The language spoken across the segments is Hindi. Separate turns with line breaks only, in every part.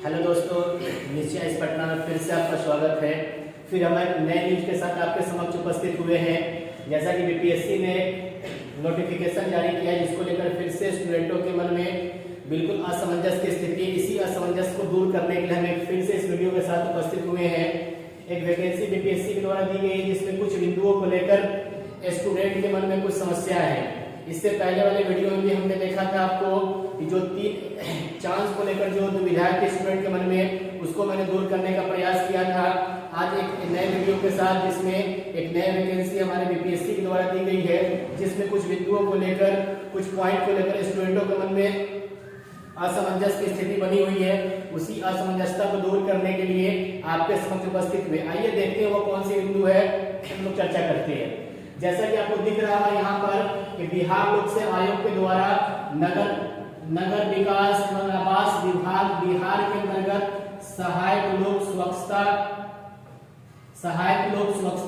हेलो दोस्तों, निश्चय इस पटना में फिर से आपका स्वागत है। फिर हम एक नए न्यूज के साथ आपके समक्ष उपस्थित हुए हैं। जैसा कि बीपीएससी ने नोटिफिकेशन जारी किया है, जिसको लेकर फिर से स्टूडेंटों के मन में बिल्कुल असमंजस की स्थिति है। इसी असमंजस को दूर करने के लिए हम फिर से इस वीडियो के साथ उपस्थित हुए हैं। एक वैकेंसी बीपीएससी के द्वारा दी गई है, जिसमें कुछ बिंदुओं को लेकर स्टूडेंट के मन में कुछ समस्या है। इससे पहले वाले वीडियो में भी हमने देखा था आपको कि जो 3 चांस को लेकर जो दुविधा थी स्टूडेंट के मन में, उसको मैंने दूर करने का प्रयास किया था। आज एक नए वीडियो के साथ, जिसमें एक नई वैकेंसी हमारे बीपीएससी के द्वारा दी गई है, जिसमें कुछ बिंदुओं को लेकर, कुछ पॉइंट को लेकर स्टूडेंटों के मन में असमंजस की स्थिति बनी हुई है। उसी असमंजसता को दूर करने के लिए आपके समक्ष उपस्थित हुए। आइए देखते हैं वो कौन सी बिंदु है, हम लोग चर्चा करते हैं। जैसा कि आपको दिख रहा है यहाँ पर कि बिहार लोक सेवा आयोग के द्वारा नगर विकास एवं आवास विभाग बिहार के अंतर्गत सहायक लोक स्वच्छता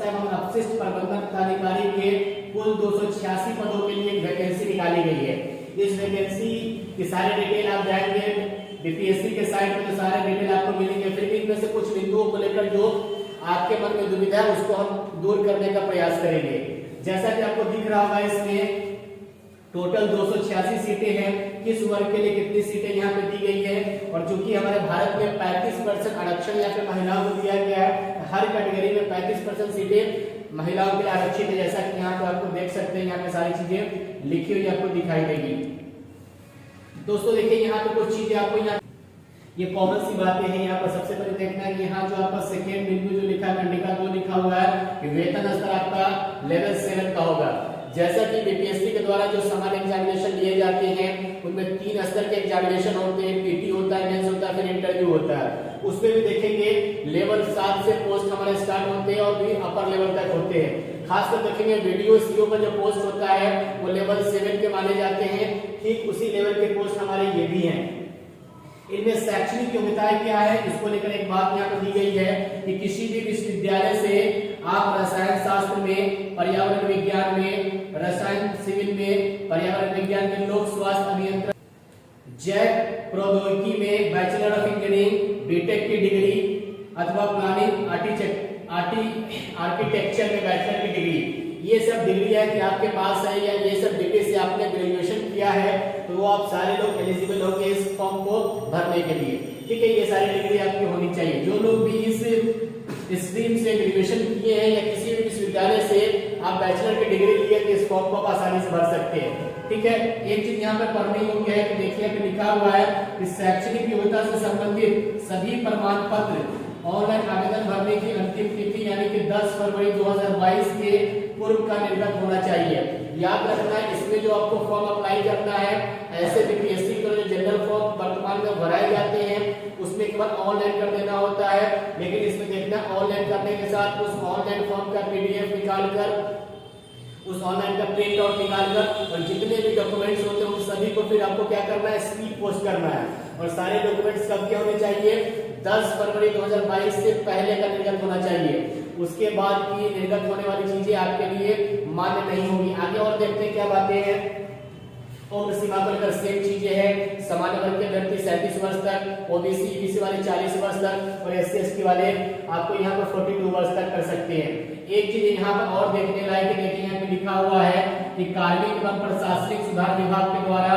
एवं अपशिष्ट प्रबंधन पदाधिकारी के कुल 286 पदों के लिए एक वैकेंसी निकाली गई है। इस वैकेंसी की सारे डिटेल आप जाएंगे बीपीएससी के साइट में, तो सारे डिटेल आपको मिलेंगे। फिर भी इनमें से कुछ बिंदुओं को लेकर जो आपके मन में दुविधा है, उसको हम दूर करने का प्रयास करेंगे। जैसा कि आपको दिख रहा होगा, इसमें टोटल 286 सीटें हैं। किस वर्ग के लिए कितनी सीटें यहाँ पे दी गई है, और चूंकि हमारे भारत में 35% आरक्षण यहाँ पे महिलाओं को दिया गया है, हर कैटेगरी में 35% सीटें महिलाओं के लिए आरक्षित है। जैसा कि यहाँ पे आपको देख सकते हैं, यहाँ पे सारी चीजें लिखी हुई आपको दिखाई देगी। दोस्तों देखिए, यहाँ पे कुछ चीजें आपको यहाँ ये कॉमन सी बातें हैं। यहाँ पर सबसे पहले देखना है कि यहाँ जो आपका सेकेंड बिंदु जो लिखा है, खंडिका 2 लिखा हुआ है कि वेतन स्तर आपका लेवल 7 का होगा। जैसा कि बीपीएससी के द्वारा जो सामान्य एग्जामिनेशन लिए जाते हैं, उनमें 3 स्तर के एग्जामिनेशन होते हैं, पीटी होता है, मेंस होता है, फिर इंटरव्यू होता है। उसमें भी देखेंगे लेवल 7 से पोस्ट हमारे स्टार्ट होते हैं और भी अपर लेवल तक होते हैं। खासकर देखेंगे वीडियो सीओ का जो पोस्ट होता है वो लेवल 7 के माने जाते हैं। ठीक उसी लेवल के पोस्ट हमारे ये भी हैं। इनमें शैक्षणिक योग्यताएं क्या है, इसको लेकर एक बात यहाँ पर दी गई है कि किसी भी विश्वविद्यालय से आप रसायन शास्त्र में, पर्यावरण विज्ञान में, रसायन सिविल में, पर्यावरण विज्ञान में, लोक स्वास्थ्य अभियंत्रण, जैव प्रौद्योगिकी में बैचलर ऑफ इंजीनियरिंग, बीटेक की डिग्री अथवा प्लानिंग आर्किटेक्चर में बैचलर की डिग्री, ये सब डिग्री है कि आपके पास है, या ये सब डिग्री से आपने ग्रेजुएशन किया है, तो वो आप सारे लोग एलिजिबल होंगे इस फॉर्म को भरने के लिए। ठीक है, ये सारी डिग्री आपकी होनी चाहिए। जो लोग भी इस स्ट्रीम से ग्रेजुएशन किए हैं या किसी भी विश्वविद्यालय से आप बैचलर की डिग्री लिए, तो इस फॉर्म को आप आसानी से भर सकते हैं। ठीक है, एक चीज यहाँ पर पढ़ने योग्य है कि देखिए यहाँ पे लिखा हुआ है कि शैक्षणिक योग्यता से संबंधित सभी प्रमाण पत्र ऑनलाइन आवेदन भरने की अंतिम तिथि यानी कि 10 फरवरी 2022 के पूर्व का निर्गत होना चाहिए। याद रखना है, इसमें जो आपको फॉर्म अप्लाई करना है, ऐसे बीपीएससी के जो जनरल फॉर्म वर्तमान में भराए जाते हैं, उसमें केवल ऑनलाइन कर देना होता है। लेकिन इसमें देखना, ऑनलाइन करने के साथ उस ऑनलाइन फॉर्म का पीडीएफ निकालकर, उस ऑनलाइन का प्रिंट आउट निकालकर, और जितने भी डॉक्यूमेंट्स होते हैं उन सभी को फिर आपको क्या करना है, स्पीड पोस्ट करना है। और सारे डॉक्यूमेंट्स कब के होने चाहिए, 10 फरवरी 2022 से पहले का निर्गत होना चाहिए। उसके बाद की निर्गत होने वाली चीजें आपके लिए मान्य नहीं होगी। आगे और देखते हैं क्या बातें हैं। उम्र सीमा को लेकर सेम चीजें हैं। सामान्य वर्ग के व्यक्ति 37 वर्ष तक, ओबीसी ईबीसी वाले 40 वर्ष तक, और एससी एसटी वाले आपको यहाँ पर 42 वर्ष तक कर सकते हैं। एक चीज यहाँ पर और देखने लायक है, देखिए यहाँ पे लिखा हुआ है कि कार्मिक एवं प्रशासनिक सुधार विभाग के द्वारा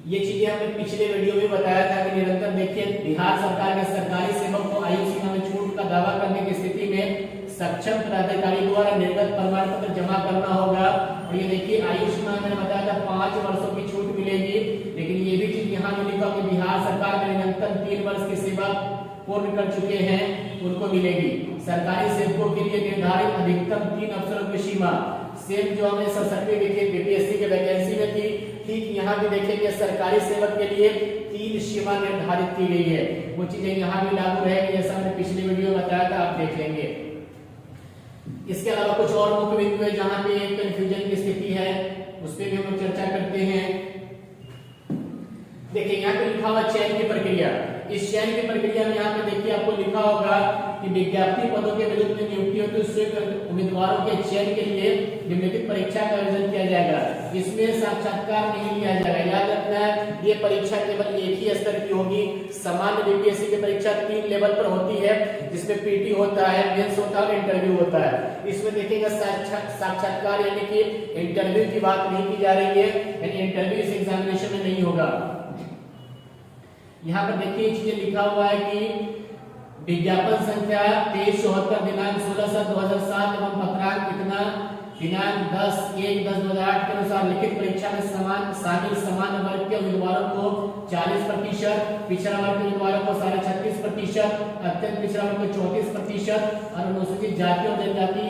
ये चीजें हमने पिछले वीडियो में बताया था कि निरंतर देखिए, बिहार सरकार के सरकारी सेवक को आयु सीमा में छूट का दावा करने की स्थिति में सक्षम पदाधिकारी द्वारा निर्गत प्रमाण पत्र जमा करना होगा। और ये देखिए, आयु सीमा मैंने बताया था 5 वर्षों की छूट मिलेगी। लेकिन ये भी चीज यहाँ पे लिखा कि बिहार सरकार में निरंतर 3 वर्ष की सेवा पूर्ण कर चुके हैं, उनको मिलेगी। सरकारी सेवकों के लिए निर्धारित अधिकतम 3 अवसरों की सीमा, सेम जो हमने 67वीं बीपीएससी के वैकेंसी में थी, ठीक यहाँ भी देखेंगे सरकारी सेवक के लिए 3 सीमा निर्धारित की गई है। वो चीजें यहाँ भी लागू रहेगी, जैसा हमने पिछले वीडियो में बताया था, आप देख लेंगे। इसके अलावा कुछ और मुख्य बिंदु है जहाँ पे कंफ्यूजन की स्थिति है, उस पर भी हम लोग चर्चा करते हैं। देखिए यहाँ पे लिखा हुआ चयन की प्रक्रिया। इस चयन की प्रक्रिया में यहाँ पे देखिए आपको लिखा होगा कि विज्ञप्ति पदों के विरुद्ध में नियुक्ति हेतु इच्छुक उम्मीदवारों के चयन के लिए निम्नलिखित परीक्षा का आयोजन किया जाएगा। इसमें साक्षात्कार नहीं लिया जाएगा। याद रखना है ये परीक्षा केवल एक ही स्तर की होगी। सामान्य बीपीएससी की परीक्षा 3 लेवल पर होती है, जिसमें पीटी होता है, मेंस होता है और इंटरव्यू होता है। इसमें देखिएगा साक्षात्कार यानी कि इंटरव्यू की बात नहीं की जा रही है, यानी इंटरव्यू इस एग्जामिनेशन में नहीं होगा। यहाँ पर देखिए चीजें लिखा हुआ है कि विज्ञापन संख्या 2374 दिनांक 16/7/2007 एवं पत्रांक कितना दिनांक 10/1/10/2008 के अनुसार लिखित परीक्षा में शामिल समान वर्ग के उम्मीदवारों को 40%, पिछड़ा वर्ग के उम्मीदवारों को 36.5%, अत्यंत पिछड़ा वर्ग को 34% और अनुसूचित जाति और जनजाति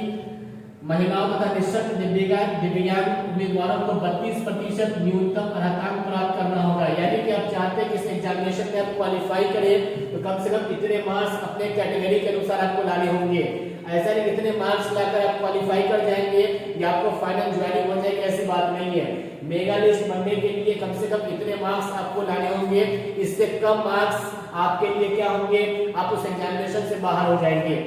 महिलाओं तथा निःशक्त दिव्यांग उम्मीदवारों को 32% न्यूनतम अर्हतांक प्राप्त करना होगा। यानी कि आप चाहते हैं कि इस एग्जामिनेशन में आप क्वालिफाई करें तो कम से कम इतने मार्क्स अपने कैटेगरी के अनुसार आपको लाने होंगे। ऐसा नहीं इतने मार्क्स लाकर आप क्वालिफाई कर जाएंगे या आपको फाइनल ज्वाइनिंग हो जाएगी, ऐसी बात नहीं है। मेगा लिस्ट बनने के लिए कम से कम इतने मार्क्स आपको लाने होंगे। इससे कम मार्क्स आपके लिए क्या होंगे, आप उस एग्जामिनेशन से बाहर हो जाएंगे।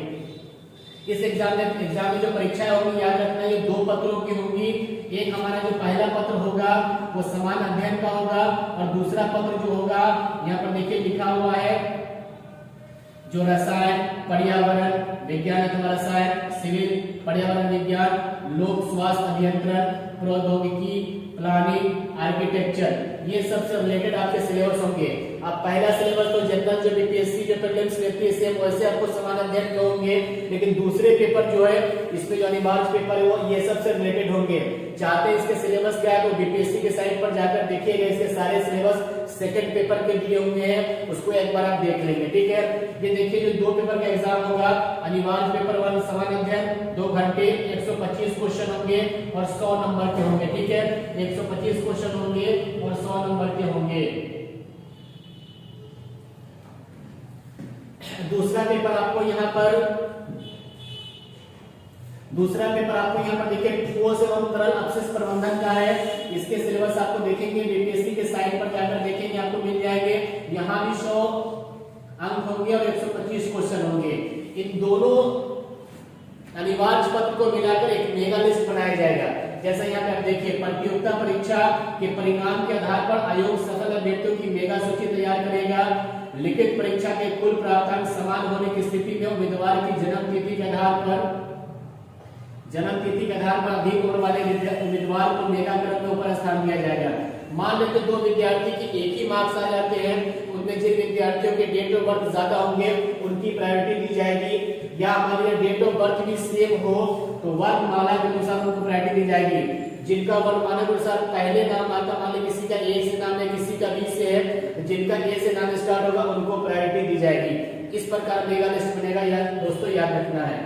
इस एग्जाम में जो परीक्षाएं होंगी याद रखना ये 2 पत्रों की होंगी। एक हमारा जो पहला पत्र होगा वो समान अध्ययन का होगा और दूसरा पत्र जो होगा यहाँ पर देखिए लिखा हुआ है जो रसायन, पर्यावरण विज्ञान अथवा रसायन, सिविल, पर्यावरण विज्ञान, लोक स्वास्थ्य अभियंत्रण, प्रौद्योगिकी, प्लानिंग, आर्किटेक्चर, ये सबसे रिलेटेड आपके सिलेबस होंगे। अब पहला सिलेबस तो जनरल जो बीपीएससी जो प्रीलिम्स लेती है सेम वैसे आपको समान अध्ययन के होंगे, लेकिन दूसरे पेपर जो है इसमें जो अनिवार्य पेपर है वो ये सबसे रिलेटेड होंगे। चाहते हैं इसके सिलेबस क्या है तो बीपीएससी के साइट पर जाकर देखिएगा, इसके सारे सिलेबस सेकंड पेपर के दिए हुए हैं, उसको एक बार आप देख लेंगे। ठीक है, ये देखिए जो 2 पेपर का एग्जाम होगा, अनिवार्य पेपर 1 समान अध्ययन 2 घंटे 125 क्वेश्चन होंगे और 100 नंबर के होंगे। ठीक है, 125 क्वेश्चन होंगे और 100 नंबर के होंगे। दूसरा पेपर आपको यहाँ पर देखिए ठोस एवं तरल अपशिष्ट प्रबंधन का है। इसके सिलेबस आपको देखेंगे बीपीएससी के साइट पर जाकर देखेंगे, आपको मिल जाएंगे। यहाँ भी 100 अंक होंगे और 125 क्वेश्चन होंगे। इन दोनों अनिवार्य पत्र को मिलाकर एक मेगा लिस्ट बनाया जाएगा। जैसा यहाँ पे आप देखिए प्रतियोगिता परीक्षा के परिणाम के आधार पर आयोग सफल अभ्यर्थियों की मेगा सूची तैयार करेगा। लिखित परीक्षा के कुल प्राप्तांक समान होने की स्थिति में उम्मीदवार की जन्म तिथि के आधार पर अधिक उम्र वाले उम्मीदवार को मेगा क्रम में ऊपर स्थान दिया जाएगा। मान लेते 2 विद्यार्थी की एक ही मार्क्स आ जाते हैं, उनमें जिन विद्यार्थियों के डेट ऑफ बर्थ ज्यादा होंगे उनकी प्रायोरिटी दी जाएगी, या हमारे डेट ऑफ बर्थ भी सेम हो तो वर्णमाला के अनुसार उनको प्रायोरिटी दी जाएगी। जिनका वर्णमाला के अनुसार पहले नाम आता, मान लीजिए किसी का ए से नाम है, किसी का बी से है, जिनका ए से नाम स्टार्ट होगा उनको प्रायोरिटी दी जाएगी। इस प्रकार मेगा लिस्ट बनेगा, दोस्तों याद रखना है।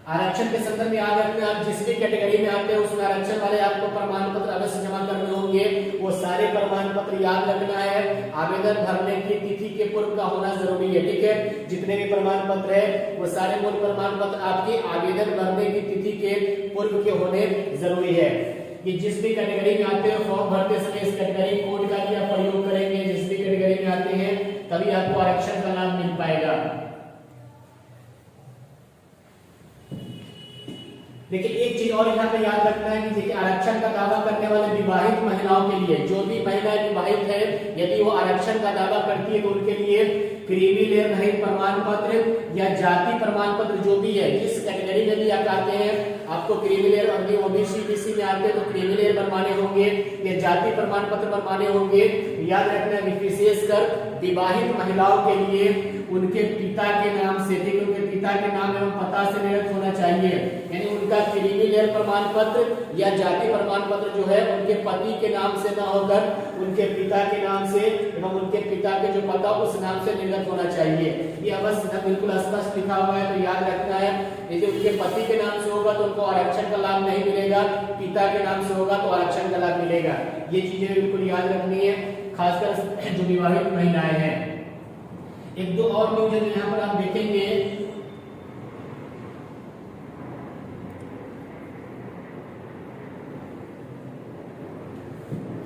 आरक्षण के संदर्भ में याद रखना, आप जिस भी कैटेगरी में आते हैं उसमें आरक्षण वाले आपको प्रमाण पत्र अवश्य जमा करने होंगे। वो सारे प्रमाण पत्र याद रखना है, आवेदन भरने की तिथि के पूर्व का होना जरूरी है। ठीक है, जितने भी प्रमाण पत्र है वो सारे मूल प्रमाण पत्र आपके आवेदन भरने की तिथि के पूर्व के होने जरूरी है। कि जिस भी कैटेगरी में आते हैं फॉर्म भरते समय इस कैटेगरी कोड का भी आप प्रयोग करेंगे। जिस भी कैटेगरी में आते हैं तभी आपको आरक्षण का लाभ मिल पाएगा। देखिए एक चीज और यहाँ पे याद रखना है कि देखिए आरक्षण का दावा करने वाले विवाहित महिलाओं के लिए, जो भी महिलाएं विवाहित है यदि वो आरक्षण का दावा करती है तो उनके लिए क्रीमी लेयर रहित प्रमाण पत्र या जाति प्रमाण पत्र जो भी है, जिस कैटेगरी में भी आप आते हैं आपको क्रीमी लेयर, और ओबीसी बीसी में आते हैं तो क्रीमी लेयर बनवाने होंगे या जाति प्रमाण पत्र बनवाने होंगे। याद रखना विशेषकर विवाहित महिलाओं के लिए उनके पिता के नाम से, ठीक है, उनके पिता के नाम एवं पता से निर्गत होना चाहिए। यानी उनका क्रीमी लेयर प्रमाण पत्र या जाति प्रमाण पत्र जो है उनके पति के नाम से न होकर उनके पिता के नाम से एवं उनके पिता के जो पता उस नाम से निर्गत होना चाहिए। ये अवश्य बिल्कुल स्पष्ट लिखा हुआ है, तो याद रखना है। यदि उनके पति के नाम से होगा तो उनको आरक्षण का लाभ नहीं मिलेगा, पिता के नाम से होगा तो आरक्षण का लाभ मिलेगा। ये चीजें बिल्कुल याद रखनी है, खासकर जो विवाहित महिलाएं हैं। एक दो और न्यूज है यहाँ पर आप देखेंगे।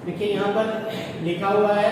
देखिए यहाँ पर लिखा हुआ है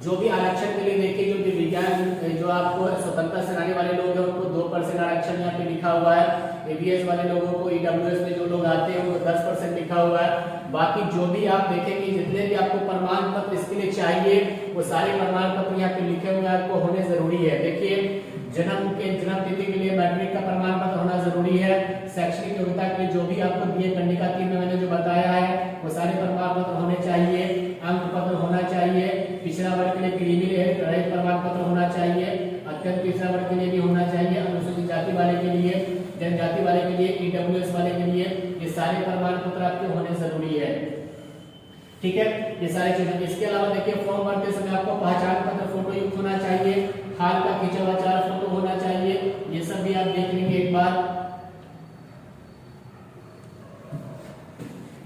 जो भी आरक्षण के लिए देखिए जो विज्ञान जो आपको स्वतंत्रता सेनानी वाले लोग हैं उनको 2% आरक्षण यहाँ पे लिखा हुआ है। एबीएस वाले लोगों को ईडब्ल्यूएस में जो लोग आते हैं उनको 10% लिखा हुआ है। बाकी जो भी आप देखेंगे जितने भी आपको प्रमाण पत्र इसके लिए चाहिए वो सारे प्रमाण पत्र यहाँ पे लिखे हुए आपको होने जरूरी है। देखिए जन्म तिथि के लिए मैट्रिक का प्रमाण पत्र होना जरूरी है। शैक्षणिक योग्यता के लिए जो भी आपको बीए कंडिका 3 में मैंने जो बताया है वो सारे प्रमाण पत्र होने चाहिए। अंक पत्र होना चाहिए। पिछड़ा वर्ग के लिए क्रीमी रहित प्रमाण पत्र होना चाहिए। अत्यंत पिछड़ा वर्ग के लिए भी होना चाहिए। अनुसूचित जाति वाले के लिए, जनजाति वाले के लिए, ईडब्ल्यूएस वाले के लिए ये सारे प्रमाण पत्र आपके होने जरूरी है। ठीक है, ये सारी चीजें। इसके अलावा देखिए फॉर्म भरते समय आपको पहचान पत्र फोटो युक्त होना चाहिए। हाल का खींचा हुआ 4 फोटो होना चाहिए। ये सब भी आप देख लेंगे एक बार।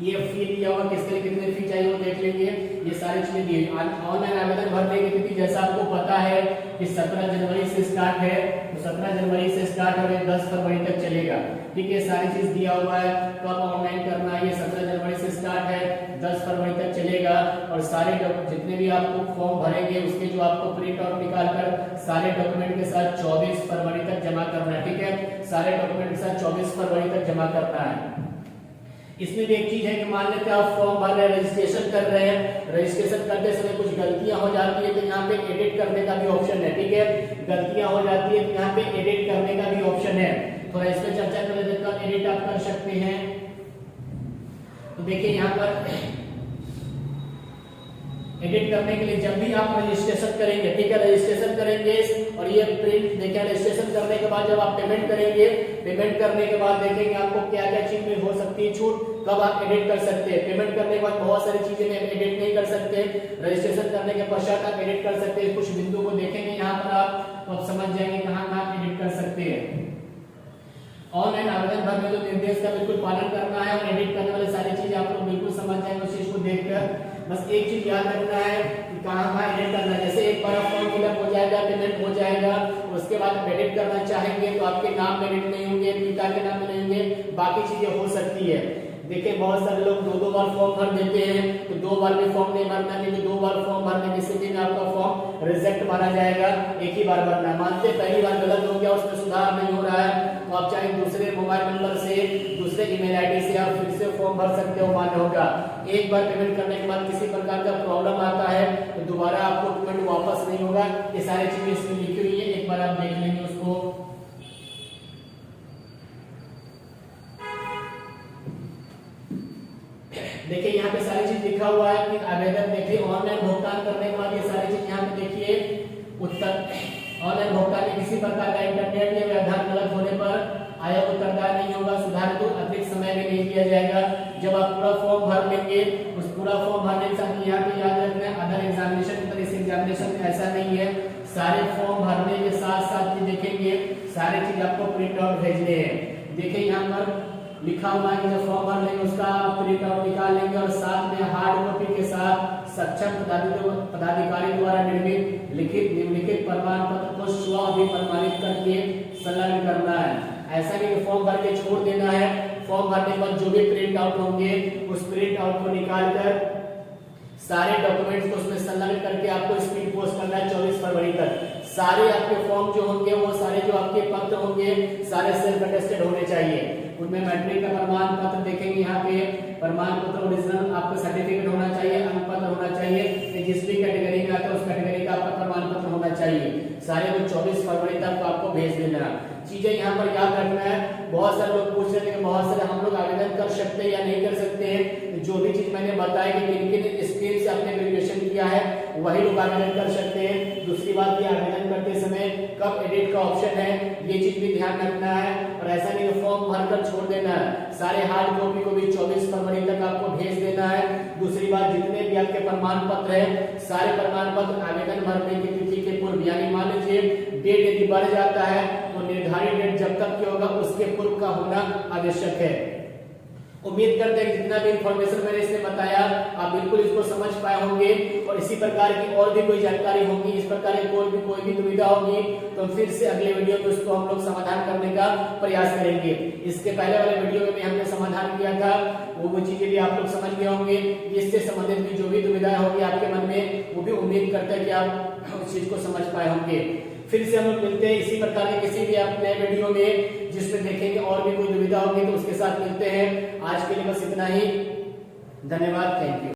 ये फी दिया हुआ किसके लिए कितने फी चाहिए वो देख लेंगे। ये सारी चीजें दी है। ऑनलाइन आवेदन भरने की तिथि जैसा आपको पता है कि 17 जनवरी से स्टार्ट है, तो 17 जनवरी से स्टार्ट हो गए 10 फरवरी तक चलेगा। ठीक है, सारी चीज दिया हुआ है। तो आप ऑनलाइन करना है। ये 17 जनवरी से स्टार्ट है, 10 फरवरी तक चलेगा। और सारे जितने भी आपको फॉर्म भरेंगे उसके जो आपको प्रिंट आउट निकाल कर सारे डॉक्यूमेंट के साथ 24 फरवरी तक जमा करना है। ठीक है, सारे डॉक्यूमेंट के साथ 24 फरवरी तक जमा करना है। इसमें भी एक चीज है कि मान लेते हैं आप फॉर्म भर रहे हैं, रजिस्ट्रेशन कर रहे हैं, रजिस्ट्रेशन करते समय कुछ गलतियां हो जाती है तो यहाँ पे एडिट करने का भी ऑप्शन है। ठीक है, गलतियां हो जाती है तो यहाँ पे एडिट करने का भी ऑप्शन है। थोड़ा इस पे चर्चा कर लेते हैं। एडिट आप कर सकते हैं। तो देखिए यहाँ पर एडिट करने के लिए जब भी आप रजिस्ट्रेशन करेंगे, ठीक है, रजिस्ट्रेशन करेंगे और ये प्रिंट देखिए रजिस्ट्रेशन करने के बाद जब आप पेमेंट करेंगे, पेमेंट करने के बाद देखेंगे आपको क्या क्या चीज में हो सकती है छूट, कब आप एडिट कर सकते हैं। पेमेंट करने के बाद बहुत सारी चीजें में एडिट नहीं कर सकते। रजिस्ट्रेशन करने के पश्चात आप एडिट कर सकते हैं। कुछ बिंदु को देखेंगे यहाँ पर आप तो आप समझ जाएंगे कहाँ कहाँ एडिट कर सकते हैं। ऑनलाइन आवेदन भरने तो निर्देश का बिल्कुल पालन करना है और एडिट करने वाली सारी चीज आप लोग बिल्कुल समझ जाएंगे उस चीज को देखकर। बस एक चीज याद रखना है कि कहाँ कहाँ एडिट करना है। जैसे एक बार फॉर्म फिलअप हो जाएगा, पेमेंट हो जाएगा, उसके बाद आप एडिट करना चाहेंगे तो आपके नाम में एडिट नहीं होंगे, पिता के नाम में नहीं होंगे, बाकी चीजें हो सकती है। देखिए बहुत सारे लोग 2-2 बार फॉर्म भर देते हैं तो 2 बार भी फॉर्म नहीं भरना, क्योंकि 2 बार फॉर्म भरने की स्थिति में आपका फॉर्म रिजेक्ट माना जाएगा। एक ही बार भरना। मानते पहली बार गलत हो गया, उसमें सुधार नहीं हो रहा है तो आप चाहे दूसरे मोबाइल नंबर से, दूसरे ईमेल आईडी से आप फिर से फॉर्म भर सकते हो, मान्य होगा। एक बार पेमेंट करने के बाद किसी प्रकार का प्रॉब्लम आता है तो दोबारा आपको पेमेंट वापस नहीं होगा। ये सारी चीजें इसमें लिखी हुई है, एक बार आप देख लेंगे उसको। देखिए यहाँ पे सारी चीज लिखा हुआ है कि आवेदन देखिए ऑनलाइन भुगतान करने के बाद ये सारी चीज यहाँ पे देखिए उत्तर ऑनलाइन भुगतान में किसी प्रकार का इंटरनेट या व्यवधान गलत होने पर आयोग उत्तरदायी नहीं होगा। सुधार को अतिरिक्त समय भी नहीं दिया जाएगा। जब आप पूरा फॉर्म भर लेंगे, उस पूरा फॉर्म भरने के साथ यहाँ पे याद रखना है अदर एग्जामिनेशन पर इस एग्जामिनेशन में ऐसा नहीं है। सारे फॉर्म भरने के साथ साथ भी देखेंगे सारी चीज आपको प्रिंट आउट भेजने हैं। देखिए यहाँ पर लिखा हुआ है कि जब फॉर्म भर लेंगे उसका प्रिंट आउट निकाल लेंगे और साथ में हार्ड कॉपी के साथ सक्षम पदाधिकारी द्वारा निर्मित लिखित निम्नलिखित प्रमाण पत्र को स्व प्रमाणित करके संलग्न करना है। ऐसा नहीं कि फॉर्म भर के छोड़ देना है। फॉर्म भरने के बाद जो भी प्रिंट आउट होंगे उस प्रिंट आउट को निकाल कर सारे डॉक्यूमेंट्स को उसमें संलग्न करके आपको स्पीड पोस्ट करना है 24 फरवरी तक। सारे आपके फॉर्म जो होंगे वो सारे जो आपके पत्र होंगे सारे सेल्फ अटेस्टेड होने चाहिए। उनमें मैट्रिक का प्रमाण पत्र देखेंगे यहाँ पे प्रमाण पत्र ओरिजिनल आपका सर्टिफिकेट होना चाहिए, अंक पत्र होना चाहिए, जिस भी कैटेगरी में आता है उस कैटेगरी का आपका प्रमाण पत्र होना चाहिए। सारे को 24 फरवरी तक आपको भेज देना। चीजें यहाँ पर याद रखना है। बहुत सारे लोग पूछ रहे थे कि बहुत सारे हम लोग आवेदन कर सकते हैं या नहीं कर सकते हैं। जो भी चीज मैंने बताई कि किन किन स्ट्रीम से आपने ग्रेजुएशन किया है वही लोग आवेदन कर सकते हैं। दूसरी बात ये आवेदन करते समय कब एडिट का ऑप्शन है ये चीज भी ध्यान रखना है और ऐसा नहीं फॉर्म भरकर छोड़ देना है। सारे हार्ड कॉपी को भी 24 फरवरी तक आपको भेज देना है। दूसरी बात जितने भी आपके प्रमाण पत्र है सारे प्रमाण पत्र आवेदन भरने की तिथि के पूर्व, यानी मान लीजिए डेट यदि बढ़ जाता है तो निर्धारित डेट जब तक की होगा उसके पूर्व का होना आवश्यक है। उम्मीद करते हैं कि जितना भी इंफॉर्मेशन मैंने इसमें बताया आप बिल्कुल इसको समझ पाए होंगे, और इसी प्रकार की और भी कोई जानकारी होगी, इस प्रकार की कोई भी दुविधा होगी तो फिर से अगले वीडियो में उसको हम लोग समाधान करने का प्रयास करेंगे। इसके पहले वाले वीडियो में भी हमने समाधान किया था, वो चीजें भी आप लोग समझ गए होंगे। इससे संबंधित भी जो भी दुविधाएं होगी आपके मन में, वो भी उम्मीद करते हैं कि आप उस चीज को समझ पाए होंगे। फिर से हम लोग मिलते हैं इसी प्रकार के किसी भी नए वीडियो में, जिसमें देखेंगे और भी कोई दुविधा होगी तो उसके साथ मिलते हैं। आज के लिए बस इतना ही, धन्यवाद, थैंक यू।